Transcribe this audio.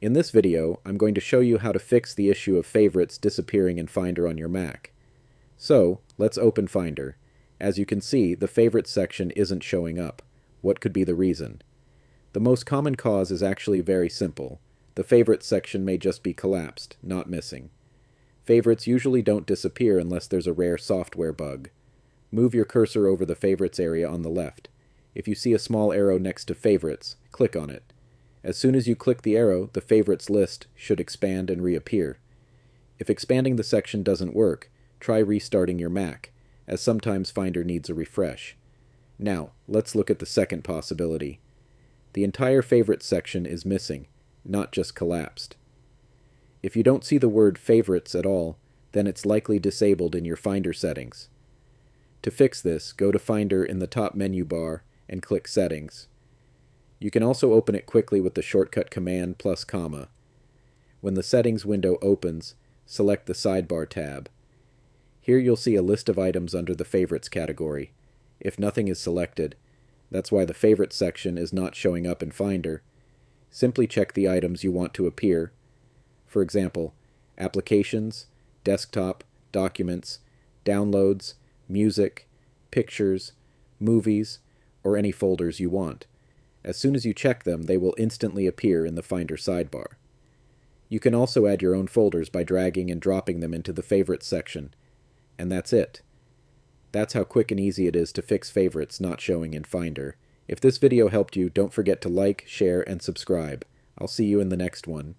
In this video, I'm going to show you how to fix the issue of favorites disappearing in Finder on your Mac. So, let's open Finder. As you can see, the Favorites section isn't showing up. What could be the reason? The most common cause is actually very simple. The Favorites section may just be collapsed, not missing. Favorites usually don't disappear unless there's a rare software bug. Move your cursor over the Favorites area on the left. If you see a small arrow next to Favorites, click on it. As soon as you click the arrow, the Favorites list should expand and reappear. If expanding the section doesn't work, try restarting your Mac, as sometimes Finder needs a refresh. Now, let's look at the second possibility. The entire Favorites section is missing, not just collapsed. If you don't see the word Favorites at all, then it's likely disabled in your Finder settings. To fix this, go to Finder in the top menu bar and click Settings. You can also open it quickly with the shortcut command plus comma. When the Settings window opens, select the Sidebar tab. Here you'll see a list of items under the Favorites category. If nothing is selected, that's why the Favorites section is not showing up in Finder. Simply check the items you want to appear. For example, Applications, Desktop, Documents, Downloads, Music, Pictures, Movies, or any folders you want. As soon as you check them, they will instantly appear in the Finder sidebar. You can also add your own folders by dragging and dropping them into the Favorites section. And that's it. That's how quick and easy it is to fix favorites not showing in Finder. If this video helped you, don't forget to like, share, and subscribe. I'll see you in the next one.